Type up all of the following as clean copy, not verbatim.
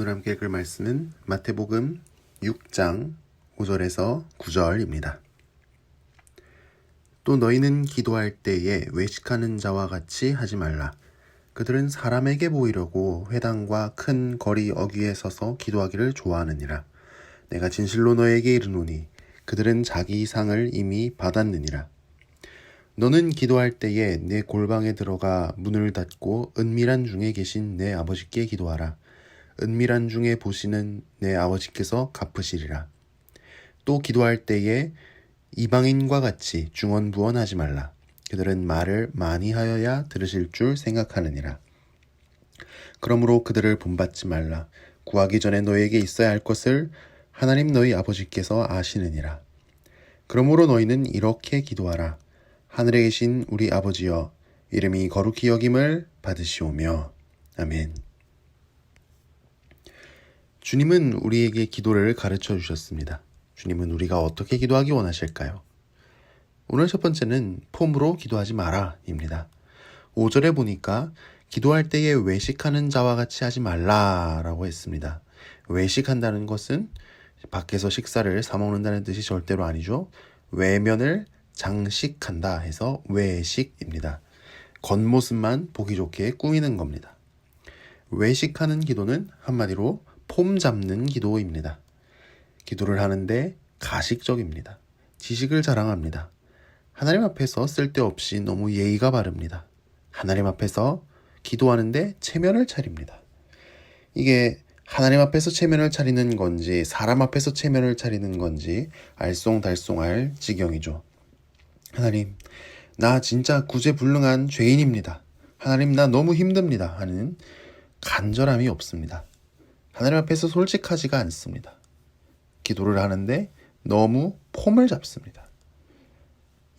오늘 함께 읽을 말씀은 마태복음 6장 5절에서 9절입니다. 또 너희는 기도할 때에 외식하는 자와 같이 하지 말라. 그들은 사람에게 보이려고 회당과 큰 거리 어귀에 서서 기도하기를 좋아하느니라. 내가 진실로 너에게 이르노니 그들은 자기 상을 이미 받았느니라. 너는 기도할 때에 내 골방에 들어가 문을 닫고 은밀한 중에 계신 내 아버지께 기도하라. 은밀한 중에 보시는 내 아버지께서 갚으시리라. 또 기도할 때에 이방인과 같이 중언부언하지 말라. 그들은 말을 많이 하여야 들으실 줄 생각하느니라. 그러므로 그들을 본받지 말라. 구하기 전에 너에게 있어야 할 것을 하나님 너희 아버지께서 아시느니라. 그러므로 너희는 이렇게 기도하라. 하늘에 계신 우리 아버지여, 이름이 거룩히 여김을 받으시오며. 아멘. 주님은 우리에게 기도를 가르쳐 주셨습니다. 주님은 우리가 어떻게 기도하기 원하실까요? 오늘 첫 번째는 폼으로 기도하지 마라 입니다. 5절에 보니까 기도할 때에 외식하는 자와 같이 하지 말라라고 했습니다. 외식한다는 것은 밖에서 식사를 사 먹는다는 뜻이 절대로 아니죠. 외면을 장식한다 해서 외식입니다. 겉모습만 보기 좋게 꾸미는 겁니다. 외식하는 기도는 한마디로 폼 잡는 기도입니다. 기도를 하는데 가식적입니다. 지식을 자랑합니다. 하나님 앞에서 쓸데없이 너무 예의가 바릅니다. 하나님 앞에서 기도하는데 체면을 차립니다. 이게 하나님 앞에서 체면을 차리는 건지 사람 앞에서 체면을 차리는 건지 알쏭달쏭할 지경이죠. 하나님, 나 진짜 구제불능한 죄인입니다. 하나님, 나 너무 힘듭니다 하는 간절함이 없습니다. 하나님 앞에서 솔직하지가 않습니다. 기도를 하는데 너무 폼을 잡습니다.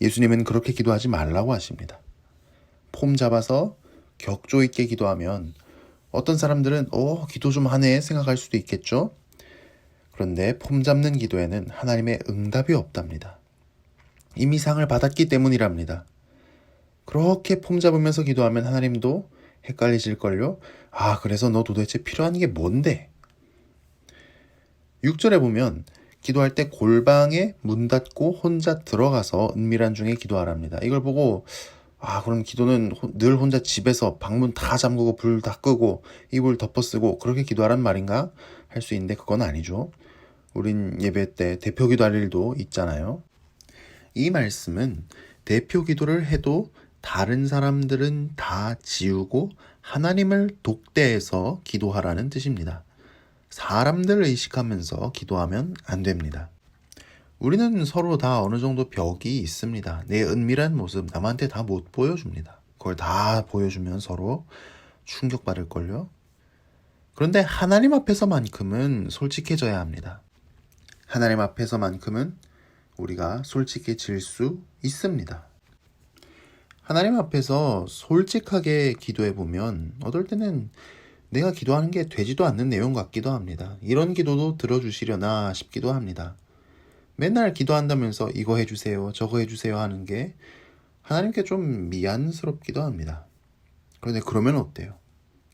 예수님은 그렇게 기도하지 말라고 하십니다. 폼 잡아서 격조 있게 기도하면 어떤 사람들은 기도 좀 하네 생각할 수도 있겠죠. 그런데 폼 잡는 기도에는 하나님의 응답이 없답니다. 이미 상을 받았기 때문이랍니다. 그렇게 폼 잡으면서 기도하면 하나님도 헷갈리실걸요. 그래서 너 도대체 필요한 게 뭔데? 6절에 보면 기도할 때 골방에 문 닫고 혼자 들어가서 은밀한 중에 기도하랍니다. 이걸 보고 그럼 기도는 늘 혼자 집에서 방문 다 잠그고 불 다 끄고 이불 덮어쓰고 그렇게 기도하란 말인가? 할 수 있는데 그건 아니죠. 우린 예배 때 대표 기도할 일도 있잖아요. 이 말씀은 대표 기도를 해도 다른 사람들은 다 지우고 하나님을 독대해서 기도하라는 뜻입니다. 사람들을 의식하면서 기도하면 안 됩니다. 우리는 서로 다 어느 정도 벽이 있습니다. 내 은밀한 모습 남한테 다 못 보여줍니다. 그걸 다 보여주면 서로 충격받을걸요. 그런데 하나님 앞에서만큼은 솔직해져야 합니다. 하나님 앞에서만큼은 우리가 솔직해질 수 있습니다. 하나님 앞에서 솔직하게 기도해보면 어떨 때는 내가 기도하는 게 되지도 않는 내용 같기도 합니다. 이런 기도도 들어주시려나 싶기도 합니다. 맨날 기도한다면서 이거 해주세요, 저거 해주세요 하는 게 하나님께 좀 미안스럽기도 합니다. 그런데 그러면 어때요?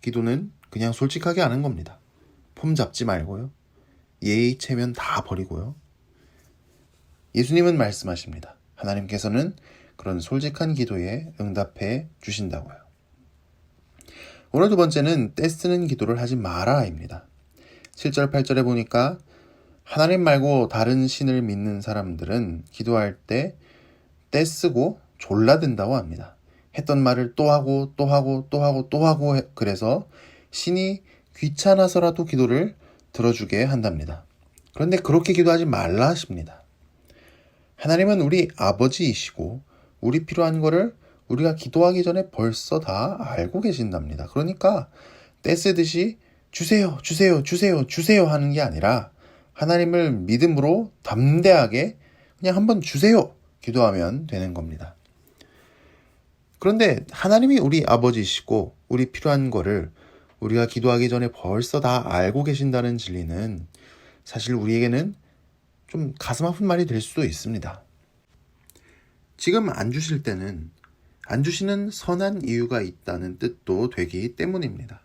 기도는 그냥 솔직하게 하는 겁니다. 폼 잡지 말고요. 예의 체면 다 버리고요. 예수님은 말씀하십니다. 하나님께서는 그런 솔직한 기도에 응답해 주신다고요. 오늘 두 번째는 떼쓰는 기도를 하지 마라입니다. 7절 8절에 보니까 하나님 말고 다른 신을 믿는 사람들은 기도할 때 떼쓰고 졸라든다고 합니다. 했던 말을 또 하고 또 하고 또 하고 또 하고 그래서 신이 귀찮아서라도 기도를 들어주게 한답니다. 그런데 그렇게 기도하지 말라 하십니다. 하나님은 우리 아버지이시고 우리 필요한 거를 우리가 기도하기 전에 벌써 다 알고 계신답니다. 그러니까 떼쓰듯이 주세요, 주세요, 주세요, 주세요 하는 게 아니라 하나님을 믿음으로 담대하게 그냥 한번 주세요 기도하면 되는 겁니다. 그런데 하나님이 우리 아버지시고 우리 필요한 거를 우리가 기도하기 전에 벌써 다 알고 계신다는 진리는 사실 우리에게는 좀 가슴 아픈 말이 될 수도 있습니다. 지금 안 주실 때는 안 주시는 선한 이유가 있다는 뜻도 되기 때문입니다.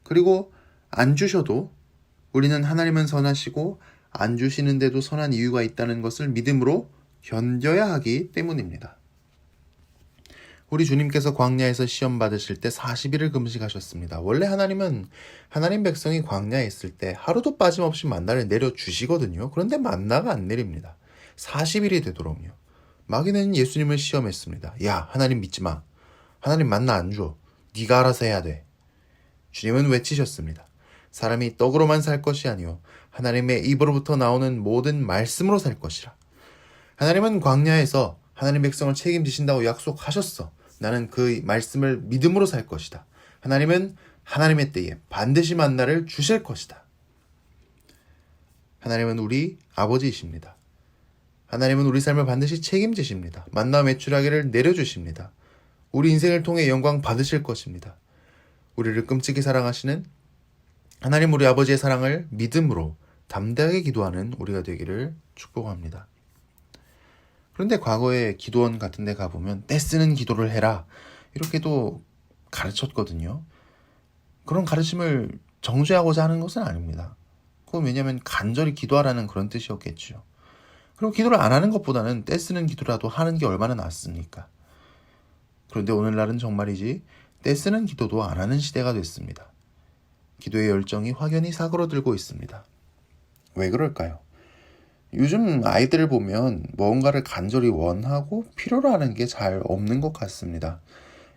그리고 안 주셔도 우리는 하나님은 선하시고 안 주시는데도 선한 이유가 있다는 것을 믿음으로 견뎌야 하기 때문입니다. 우리 주님께서 광야에서 시험 받으실 때 40일을 금식하셨습니다. 원래 하나님은 하나님 백성이 광야에 있을 때 하루도 빠짐없이 만나를 내려주시거든요. 그런데 만나가 안 내립니다. 40일이 되도록요. 마귀는 예수님을 시험했습니다. 야, 하나님 믿지 마. 하나님 만나 안 줘. 네가 알아서 해야 돼. 주님은 외치셨습니다. 사람이 떡으로만 살 것이 아니요 하나님의 입으로부터 나오는 모든 말씀으로 살 것이라. 하나님은 광야에서 하나님 백성을 책임지신다고 약속하셨어. 나는 그 말씀을 믿음으로 살 것이다. 하나님은 하나님의 때에 반드시 만나를 주실 것이다. 하나님은 우리 아버지이십니다. 하나님은 우리 삶을 반드시 책임지십니다. 만나 매출하기를 내려주십니다. 우리 인생을 통해 영광 받으실 것입니다. 우리를 끔찍이 사랑하시는 하나님 우리 아버지의 사랑을 믿음으로 담대하게 기도하는 우리가 되기를 축복합니다. 그런데 과거에 기도원 같은 데 가보면 떼쓰는 기도를 해라 이렇게도 가르쳤거든요. 그런 가르침을 정죄하고자 하는 것은 아닙니다. 그건 왜냐하면 간절히 기도하라는 그런 뜻이었겠죠. 그리고 기도를 안 하는 것보다는 떼쓰는 기도라도 하는 게 얼마나 낫습니까? 그런데 오늘날은 정말이지 떼쓰는 기도도 안 하는 시대가 됐습니다. 기도의 열정이 확연히 사그러들고 있습니다. 왜 그럴까요? 요즘 아이들을 보면 뭔가를 간절히 원하고 필요로 하는 게 잘 없는 것 같습니다.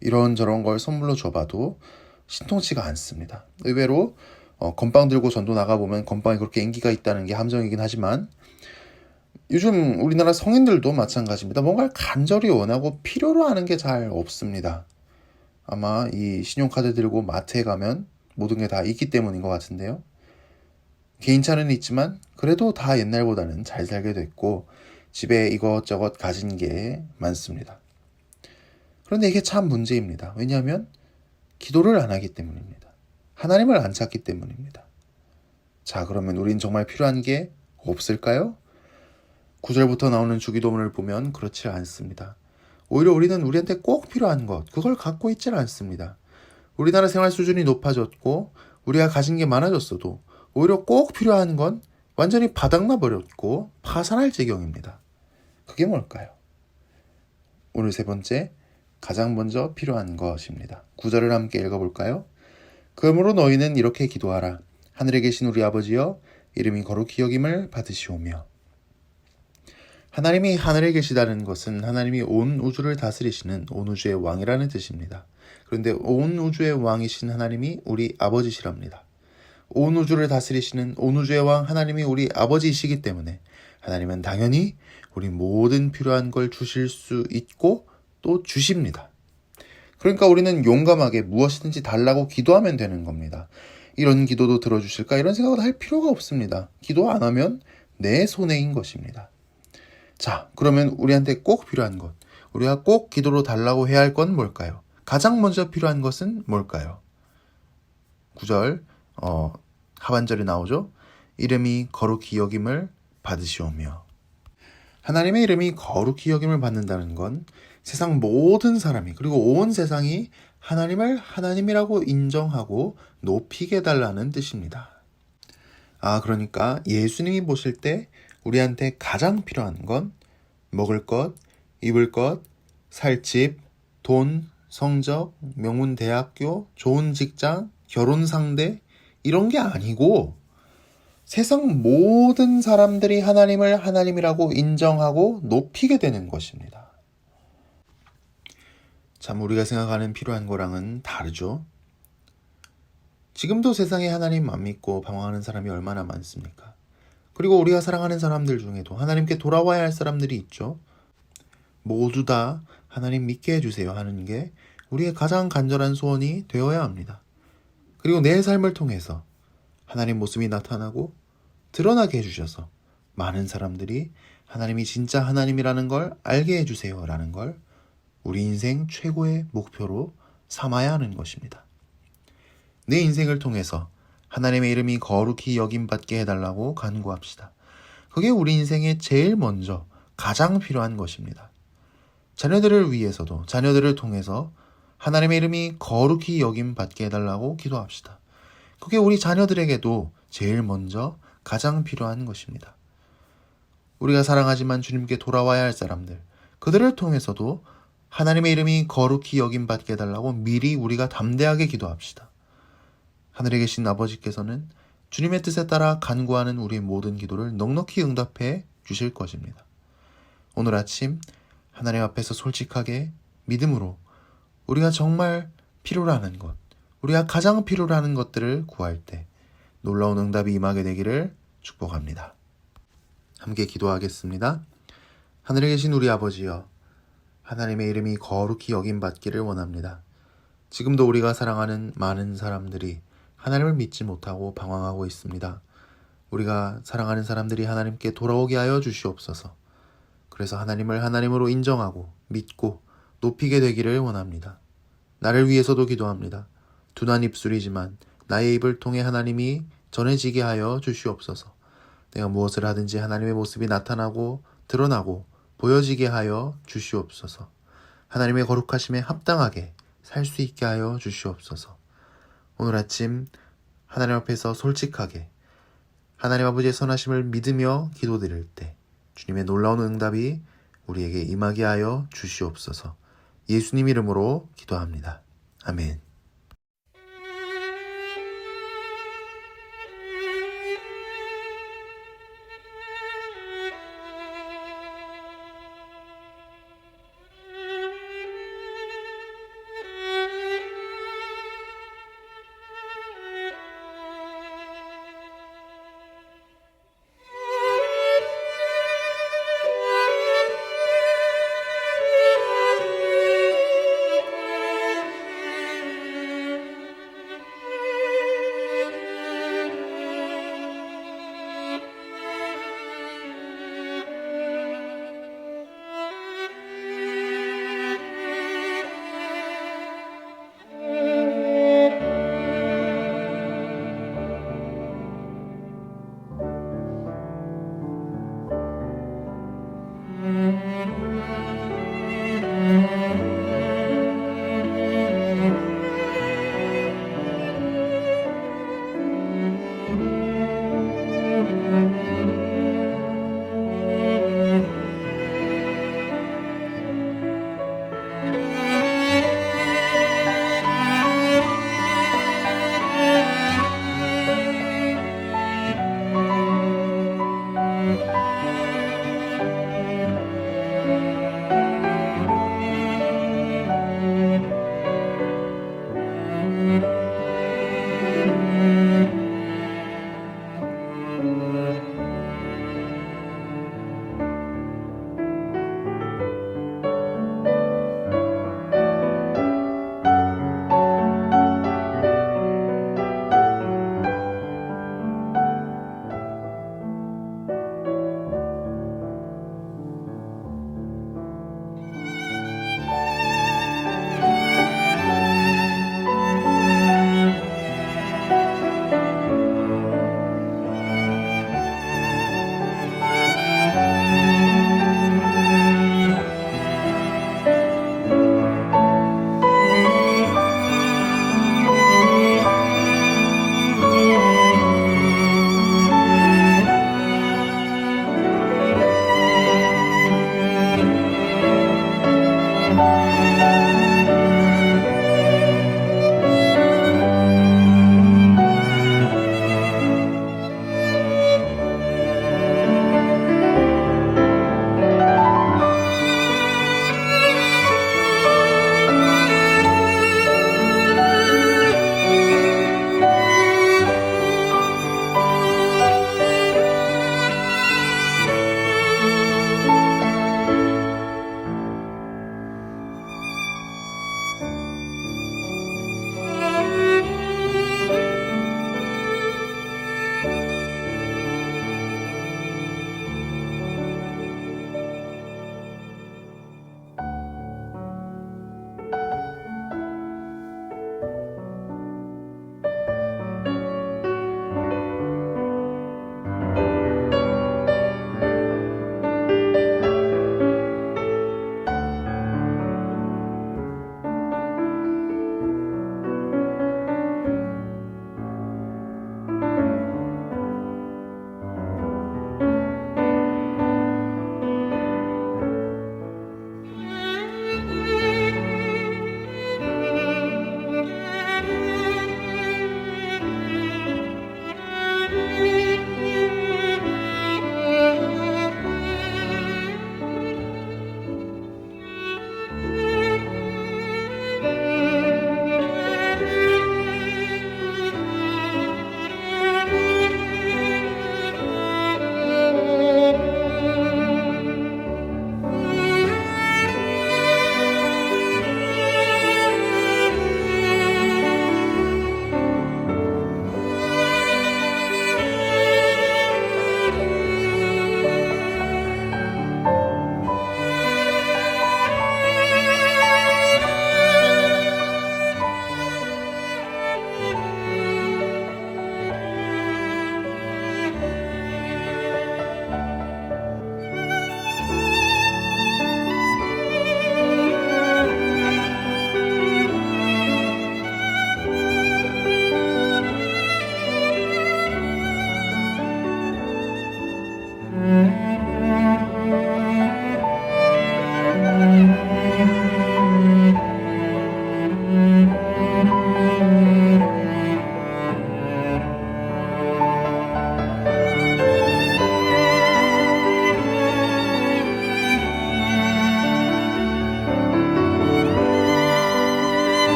이런저런 걸 선물로 줘봐도 신통치가 않습니다. 의외로 건빵 들고 전도 나가보면 건빵이 그렇게 인기가 있다는 게 함정이긴 하지만 요즘 우리나라 성인들도 마찬가지입니다. 뭔가를 간절히 원하고 필요로 하는 게 잘 없습니다. 아마 이 신용카드 들고 마트에 가면 모든 게 다 있기 때문인 것 같은데요. 개인차는 있지만 그래도 다 옛날보다는 잘 살게 됐고 집에 이것저것 가진 게 많습니다. 그런데 이게 참 문제입니다. 왜냐하면 기도를 안 하기 때문입니다. 하나님을 안 찾기 때문입니다. 자, 그러면 우린 정말 필요한 게 없을까요? 9절부터 나오는 주기도문을 보면 그렇지 않습니다. 오히려 우리는 우리한테 꼭 필요한 것, 그걸 갖고 있지는 않습니다. 우리나라 생활 수준이 높아졌고 우리가 가진 게 많아졌어도 오히려 꼭 필요한 건 완전히 바닥나 버렸고 파산할 지경입니다. 그게 뭘까요? 오늘 세 번째, 가장 먼저 필요한 것입니다. 9절을 함께 읽어볼까요? 그러므로 너희는 이렇게 기도하라. 하늘에 계신 우리 아버지여, 이름이 거룩히 여김을 받으시오며. 하나님이 하늘에 계시다는 것은 하나님이 온 우주를 다스리시는 온 우주의 왕이라는 뜻입니다. 그런데 온 우주의 왕이신 하나님이 우리 아버지시랍니다. 온 우주를 다스리시는 온 우주의 왕 하나님이 우리 아버지이시기 때문에 하나님은 당연히 우리 모든 필요한 걸 주실 수 있고 또 주십니다. 그러니까 우리는 용감하게 무엇이든지 달라고 기도하면 되는 겁니다. 이런 기도도 들어주실까? 이런 생각을 할 필요가 없습니다. 기도 안 하면 내 손해인 것입니다. 자, 그러면 우리한테 꼭 필요한 것, 우리가 꼭 기도로 달라고 해야 할 건 뭘까요? 가장 먼저 필요한 것은 뭘까요? 9절 하반절에 나오죠. 이름이 거룩히 여김을 받으시오며. 하나님의 이름이 거룩히 여김을 받는다는 건 세상 모든 사람이 그리고 온 세상이 하나님을 하나님이라고 인정하고 높이게 해달라는 뜻입니다. 그러니까 예수님이 보실 때 우리한테 가장 필요한 건 먹을 것, 입을 것, 살 집, 돈, 성적, 명문 대학교, 좋은 직장, 결혼 상대 이런 게 아니고 세상 모든 사람들이 하나님을 하나님이라고 인정하고 높이게 되는 것입니다. 참 우리가 생각하는 필요한 거랑은 다르죠. 지금도 세상에 하나님 안 믿고 방황하는 사람이 얼마나 많습니까? 그리고 우리가 사랑하는 사람들 중에도 하나님께 돌아와야 할 사람들이 있죠. 모두 다 하나님 믿게 해주세요 하는 게 우리의 가장 간절한 소원이 되어야 합니다. 그리고 내 삶을 통해서 하나님 모습이 나타나고 드러나게 해주셔서 많은 사람들이 하나님이 진짜 하나님이라는 걸 알게 해주세요 라는 걸 우리 인생 최고의 목표로 삼아야 하는 것입니다. 내 인생을 통해서 하나님의 이름이 거룩히 여김받게 해달라고 간구합시다. 그게 우리 인생에 제일 먼저 가장 필요한 것입니다. 자녀들을 위해서도 자녀들을 통해서 하나님의 이름이 거룩히 여김받게 해달라고 기도합시다. 그게 우리 자녀들에게도 제일 먼저 가장 필요한 것입니다. 우리가 사랑하지만 주님께 돌아와야 할 사람들, 그들을 통해서도 하나님의 이름이 거룩히 여김받게 해달라고 미리 우리가 담대하게 기도합시다. 하늘에 계신 아버지께서는 주님의 뜻에 따라 간구하는 우리의 모든 기도를 넉넉히 응답해 주실 것입니다. 오늘 아침 하나님 앞에서 솔직하게 믿음으로 우리가 정말 필요로 하는 것, 우리가 가장 필요로 하는 것들을 구할 때 놀라운 응답이 임하게 되기를 축복합니다. 함께 기도하겠습니다. 하늘에 계신 우리 아버지여, 하나님의 이름이 거룩히 여김받기를 원합니다. 지금도 우리가 사랑하는 많은 사람들이 하나님을 믿지 못하고 방황하고 있습니다. 우리가 사랑하는 사람들이 하나님께 돌아오게 하여 주시옵소서. 그래서 하나님을 하나님으로 인정하고 믿고 높이게 되기를 원합니다. 나를 위해서도 기도합니다. 둔한 입술이지만 나의 입을 통해 하나님이 전해지게 하여 주시옵소서. 내가 무엇을 하든지 하나님의 모습이 나타나고 드러나고 보여지게 하여 주시옵소서. 하나님의 거룩하심에 합당하게 살 수 있게 하여 주시옵소서. 오늘 아침 하나님 앞에서 솔직하게 하나님 아버지의 선하심을 믿으며 기도드릴 때 주님의 놀라운 응답이 우리에게 임하게 하여 주시옵소서. 예수님 이름으로 기도합니다. 아멘.